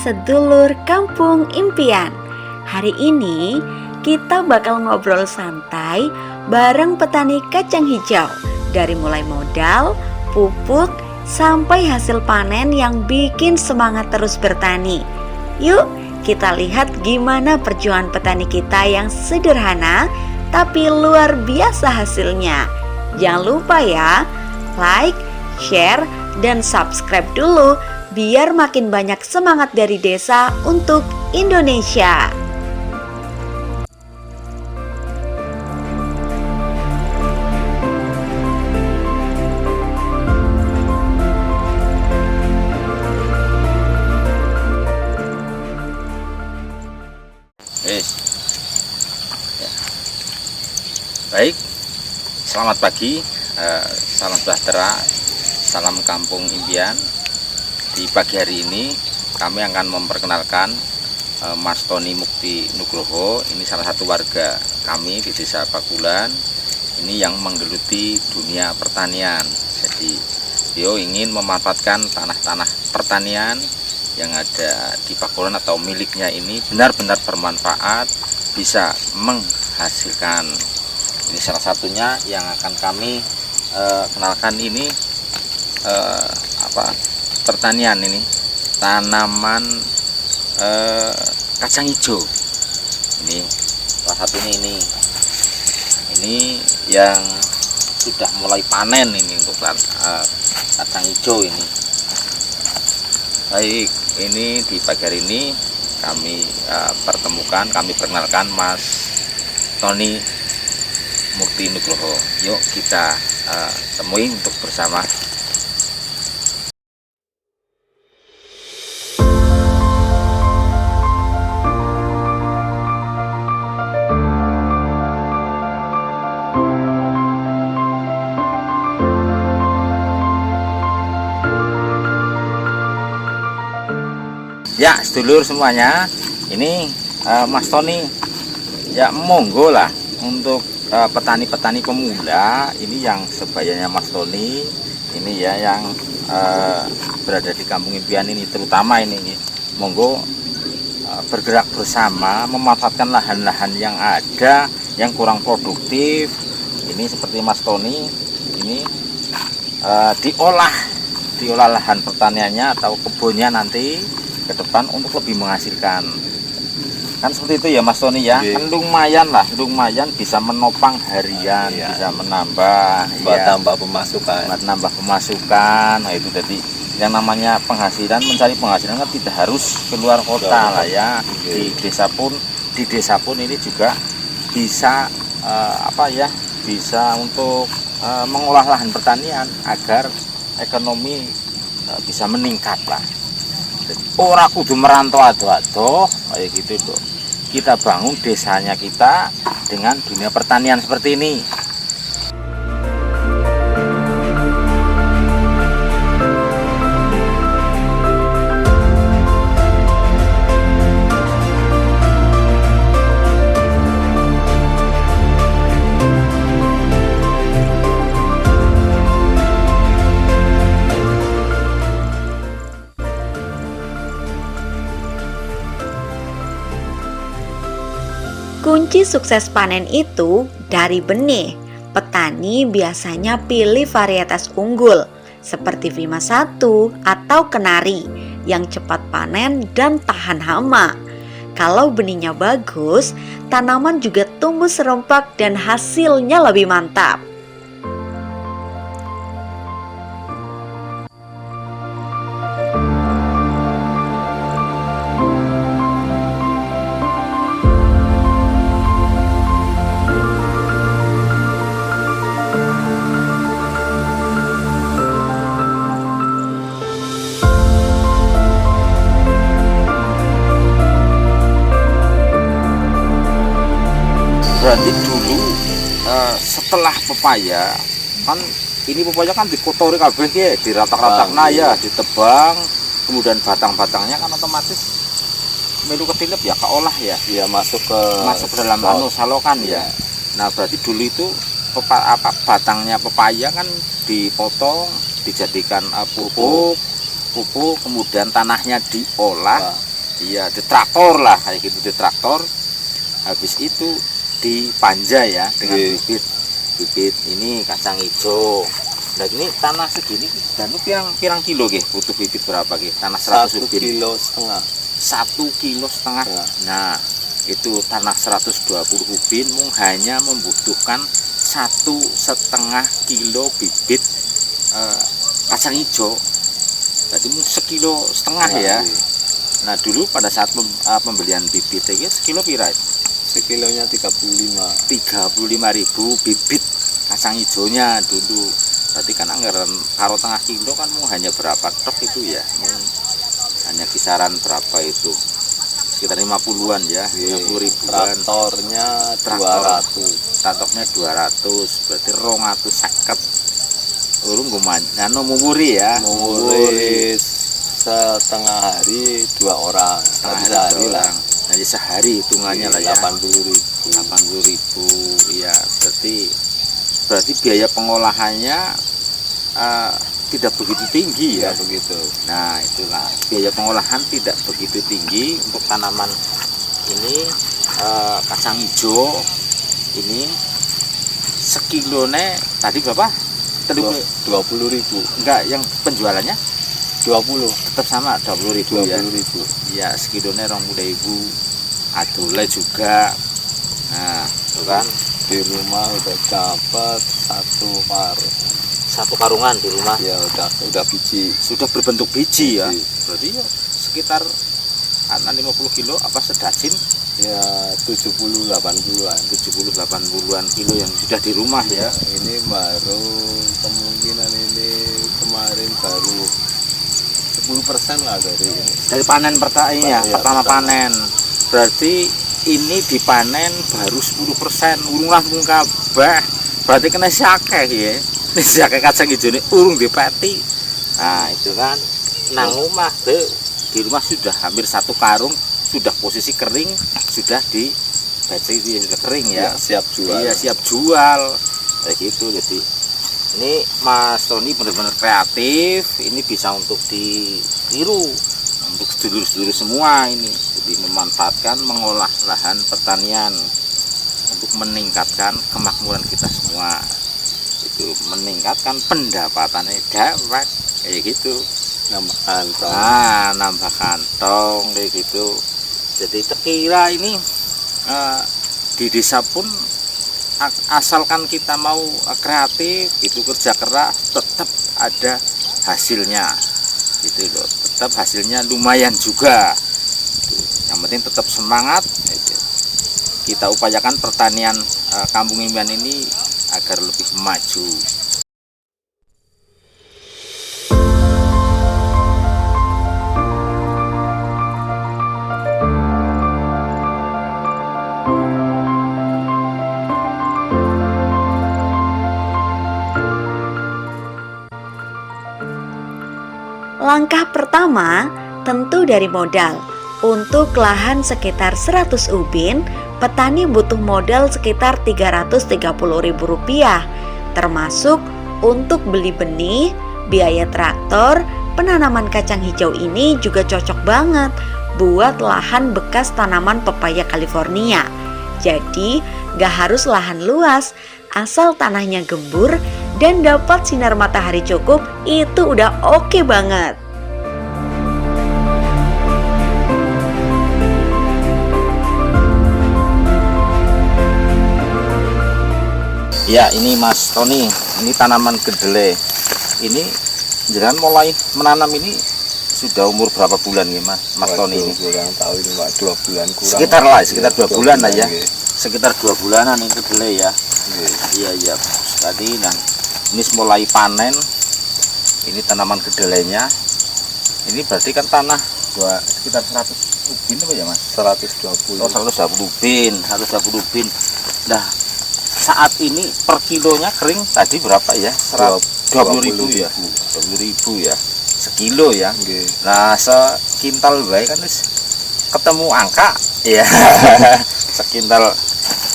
sedulur Kampung Impian. Hari ini kita bakal ngobrol santai bareng petani kacang hijau. Dari mulai modal, pupuk, sampai hasil panen yang bikin semangat terus bertani. Yuk kita lihat gimana perjuangan petani kita yang sederhana tapi luar biasa hasilnya. Jangan lupa ya, like, share, dan subscribe dulu biar makin banyak semangat dari desa untuk Indonesia. Baik, selamat pagi, salam sejahtera, salam Kampung Impian. Di pagi hari ini kami akan memperkenalkan Mas Tony Mukti Nugroho. Ini salah satu warga kami di Desa Bakulan. Ini yang menggeluti dunia pertanian. Jadi beliau ingin memanfaatkan tanah-tanah pertanian yang ada di Bakulan atau miliknya ini benar-benar bermanfaat, bisa menghasilkan. Ini salah satunya yang akan kami kenalkan ini pertanian ini, tanaman kacang hijau. Ini salah satunya ini yang sudah mulai panen ini untuk kacang hijau ini. Baik, ini di pagi hari ini kami kami perkenalkan Mas Tony Mukti Nugroho. Yuk kita temui untuk bersama. Ya, sedulur semuanya, ini Mas Tony, ya monggo lah untuk petani-petani pemula ini yang sebayanya Mas Tony ini ya, yang berada di Kampung Impian ini terutama ini monggo bergerak bersama memanfaatkan lahan-lahan yang ada yang kurang produktif ini, seperti Mas Tony ini diolah lahan pertaniannya atau kebunnya nanti ke depan untuk lebih menghasilkan. Kan seperti itu ya Mas Tony ya. Kan lumayan bisa menopang harian, bisa menambah tambah pemasukan. Nah itu jadi yang namanya penghasilan, mencari penghasilan kan tidak harus keluar kota lah ya. Di desa pun ini juga bisa bisa untuk mengolah lahan pertanian agar ekonomi bisa meningkat lah. Ora kudu merantau ado-ado kayak gitu tuh. Kita bangun desanya kita dengan dunia pertanian seperti ini. Kunci sukses panen itu dari benih. Petani biasanya pilih varietas unggul seperti Vima 1 atau Kenari yang cepat panen dan tahan hama. Kalau benihnya bagus, tanaman juga tumbuh serempak dan hasilnya lebih mantap. Berarti dulu setelah pepaya kan ini pepaya kan dikotori kabeh ya, diratak-ratak ya, ditebang, kemudian batang-batangnya kan otomatis melu ketilep ya, keolah ya, masuk ke dalam salokan ya. Nah berarti dulu itu batangnya pepaya kan dipotong, dijadikan pupuk, kemudian tanahnya diolah Iya, ditraktor lah kayak gitu, ditraktor. Habis itu dipanja ya dengan bibit ini kacang hijau. Nah ini tanah segini dan pirang kilo nggih, butuh bibit berapa nggih? Tanah 100 1,5 kilo. 1,5 kilo. Ya. Nah, itu tanah 120 ubin hanya membutuhkan 1,5 kilo bibit kacang hijau. Berarti 1,5 kilo ya. Nah, dulu pada saat pembelian bibit itu sekilo pira? Sekilonya 35.000 bibit kacang hijaunya dulu. Berarti kan anggaran karo tengah kilo kan hanya berapa truk itu ya, hanya kisaran berapa itu, sekitar 50-an ya, 50 ribuan. Traktornya 200, berarti 250 urung ngomano mumuri ya, mumuri setengah hari 2 orang, sehari lah. Jadi sehari hitungannya lah ya, 80.000. Ya, berarti biaya pengolahannya tidak begitu tinggi ya. Begitu. Nah itulah biaya pengolahan tidak begitu tinggi untuk tanaman ini. Kacang hijau ini sekilone tadi berapa? 20.000. Enggak, yang penjualannya 20. tetap sama 20.000 ya. 20.000. Ya sekilone 20.000. Adole juga. Nah itu kan Di rumah udah dapat 1 karungan di rumah ya, udah biji, sudah berbentuk biji ya. Biji. Berarti ya sekitar 50 kilo apa sedasin ya, 70-80-an 70-80-an kilo yang sudah di rumah ya. Ini baru kemungkinan ini kemarin baru 10% lah dari panen pertama ya, pertama panen. Berarti ini dipanen baru 10%, urung langsung kabeh. Berarti kena syakeh ya. Ini syakeh kacang hijau ini urung dipeti. Nah itu kan nang rumah di rumah sudah hampir 1 karung, sudah posisi kering, sudah sudah kering ya. Siap jual. Iya, siap jual kayak gitu. Jadi ini Mas Tony benar-benar kreatif. Ini bisa untuk ditiru untuk sedulur-sedulur semua ini. Jadi memanfaatkan mengolah lahan pertanian untuk meningkatkan kemakmuran kita semua, itu meningkatkan pendapatannya dapat kayak gitu, nambah kantong. Nambah kantong kayak gitu. Jadi terkira ini di desa pun asalkan kita mau kreatif itu, kerja keras, tetap ada hasilnya gitu loh, tetap hasilnya lumayan juga. Yang penting tetap semangat. Kita upayakan pertanian Kampung Impian ini agar lebih maju. Langkah pertama tentu dari modal. Untuk lahan sekitar 100 ubin, petani butuh modal sekitar Rp330.000, termasuk untuk beli benih, biaya traktor. Penanaman kacang hijau ini juga cocok banget buat lahan bekas tanaman pepaya California. Jadi gak harus lahan luas, asal tanahnya gembur dan dapat sinar matahari cukup, itu udah oke banget. Ya ini Mas Tony, ini tanaman kedelai. Ini jangan mulai menanam ini sudah umur berapa bulan ya Mas Tony ini? Kurang tahu ini Pak, 2 bulan kurang. Sekitar 2 bulan lah ya. Sekitar 2 bulanan ini kedelai ya. Iya. Tadi ini mulai panen. Ini tanaman kedelainya. Ini berarti kan tanah sekitar 100 ubin apa ya Mas? 120. Oh 120 ubin, 120 ubin. Nah saat ini per kilonya kering tadi berapa ya? 20.000 ya. 20.000 ya. Sekilo ya. Nah sekintal baik kan ketemu angka ya. Sekintal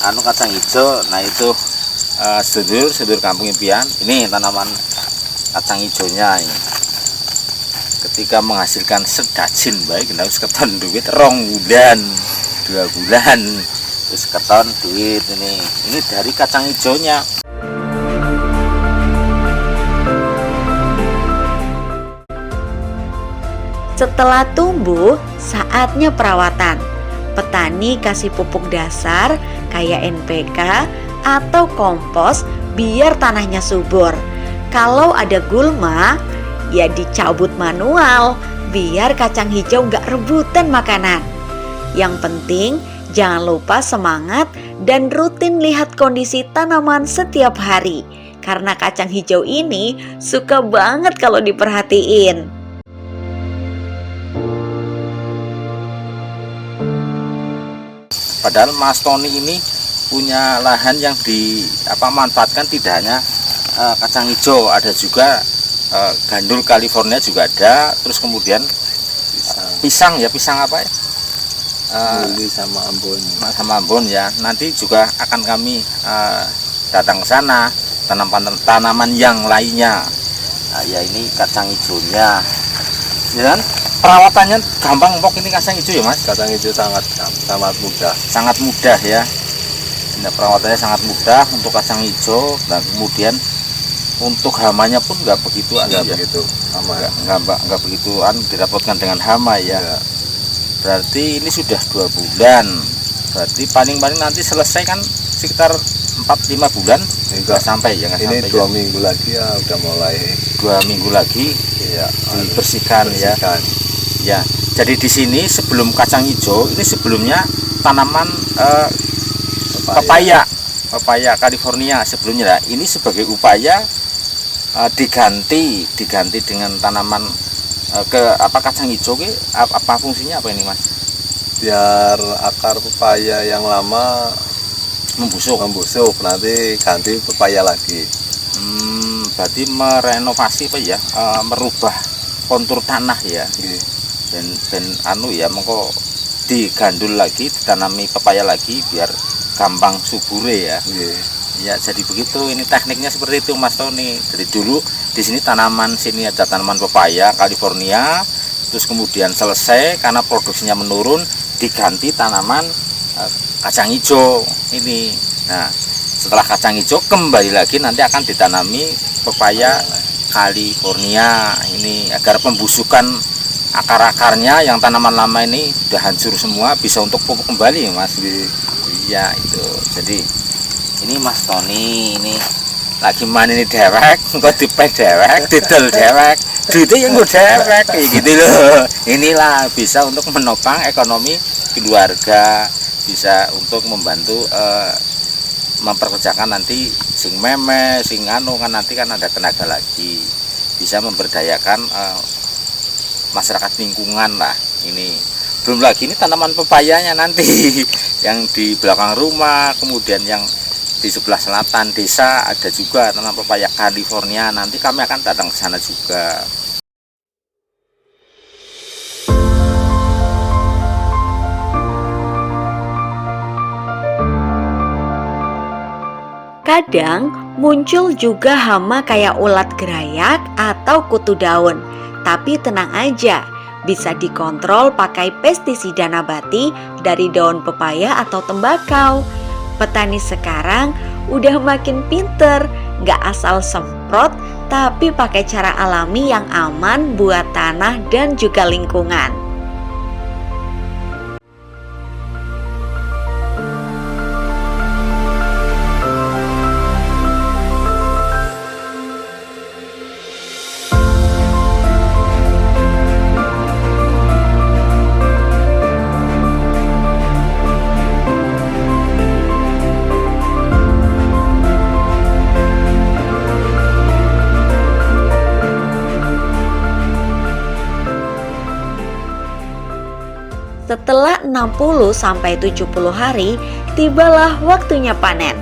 kacang hijau. Nah itu sedulur Kampung Impian. Ini tanaman kacang hijaunya ini. ketika menghasilkan sedajin baik kita harus keton duit 2 bulan 2 bulan terus keton duit ini dari kacang hijaunya. Setelah tumbuh, saatnya perawatan. Petani kasih pupuk dasar kayak NPK atau kompos biar tanahnya subur. Kalau ada gulma, ya dicabut manual biar kacang hijau gak rebutan makanan. Yang penting jangan lupa semangat dan rutin lihat kondisi tanaman setiap hari. Karena kacang hijau ini suka banget kalau diperhatiin. Padahal Mas Tony ini punya lahan yang manfaatkan tidak hanya kacang hijau, ada juga gandul California juga ada, terus kemudian pisang apa ya? Beli sama Ambon ya. Nanti juga akan kami datang ke sana, tanaman yang lainnya. Nah, ya ini kacang hijaunya. Dan perawatannya gampang pok ini kacang hijau ya Mas? kacang hijau sangat mudah. Sangat mudah ya. Nah, perawatannya sangat mudah untuk kacang hijau. Dan kemudian untuk hamanya pun nggak begitu Begitu nggak begitu dirapotkan dengan hama ya. Berarti ini sudah 2 bulan. Berarti paling-paling nanti selesai kan sekitar 4-5 bulan nggak sampai ya, nggak ini sampai 2 minggu lagi ya udah mulai 2 minggu lagi ya dibersihkan ya. Ya, jadi di sini sebelum kacang hijau ini sebelumnya tanaman pepaya California sebelumnya. Nah, ini sebagai upaya diganti dengan tanaman kacang hijau apa fungsinya apa ini Mas? Biar akar pepaya yang lama Membusuk. nanti ganti pepaya lagi. Berarti merenovasi merubah kontur tanah ya. Dan mengko digandul lagi, ditanami pepaya lagi biar gampang subure ya. Ya, jadi begitu. Ini tekniknya seperti itu Mas Tony. Dari dulu di sini sini ada tanaman pepaya California, terus kemudian selesai karena produksinya menurun diganti tanaman kacang hijau ini. Nah, setelah kacang hijau kembali lagi nanti akan ditanami pepaya California ini agar pembusukan akar-akarnya yang tanaman lama ini sudah hancur semua bisa untuk pupuk kembali Mas. Iya itu. Jadi ini Mas Tony ini lagi main ini dewek, engko dipeh dewek, didol dewek, duitnya yang gue dewek kayak gitu loh. Inilah bisa untuk menopang ekonomi keluarga, bisa untuk membantu memperkerjakan nanti sing meme, sing kan nanti kan ada tenaga lagi, bisa memberdayakan masyarakat lingkungan lah. Ini belum lagi ini tanaman pepayanya nanti yang di belakang rumah, kemudian yang di sebelah selatan desa ada juga tanaman pepaya California. Nanti kami akan datang ke sana juga. Kadang muncul juga hama kayak ulat gerayak atau kutu daun. Tapi tenang aja, bisa dikontrol pakai pestisida nabati dari daun pepaya atau tembakau. Petani sekarang udah makin pinter, gak asal semprot, tapi pakai cara alami yang aman buat tanah dan juga lingkungan. Setelah 60-70 hari, tibalah waktunya panen.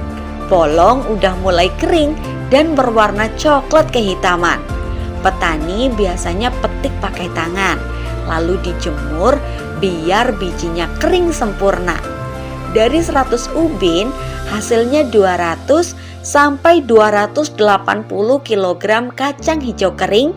Polong udah mulai kering dan berwarna coklat kehitaman. Petani biasanya petik pakai tangan, lalu dijemur biar bijinya kering sempurna. Dari 100 ubin, hasilnya 200 sampai 280 kg kacang hijau kering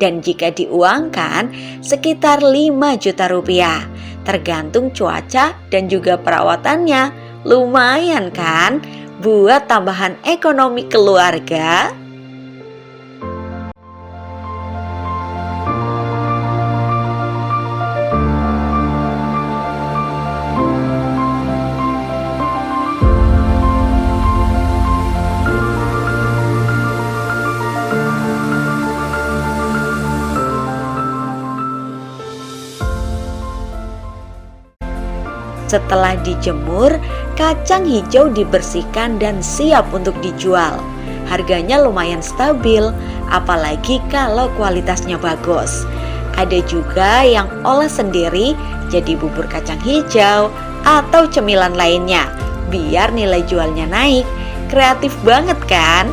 dan jika diuangkan sekitar 5 juta rupiah. Tergantung cuaca dan juga perawatannya. Lumayan kan buat tambahan ekonomi keluarga? Setelah dijemur, kacang hijau dibersihkan dan siap untuk dijual. Harganya lumayan stabil, apalagi kalau kualitasnya bagus. Ada juga yang olah sendiri jadi bubur kacang hijau atau cemilan lainnya, biar nilai jualnya naik. Kreatif banget kan?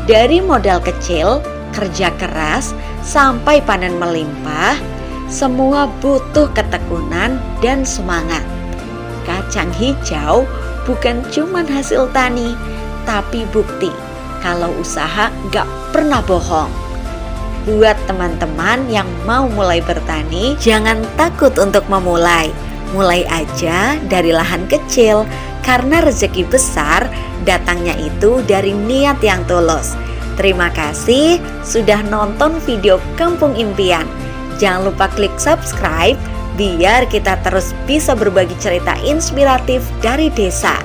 Dari modal kecil, kerja keras, sampai panen melimpah, semua butuh ketekunan dan semangat. Kacang hijau bukan cuma hasil tani, tapi bukti kalau usaha gak pernah bohong. Buat teman-teman yang mau mulai bertani, jangan takut untuk memulai. Mulai aja dari lahan kecil, karena rezeki besar datangnya itu dari niat yang tulus. Terima kasih sudah nonton video Kampung Impian. Jangan lupa klik subscribe biar kita terus bisa berbagi cerita inspiratif dari desa.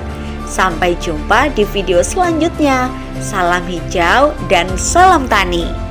Sampai jumpa di video selanjutnya. Salam hijau dan salam tani.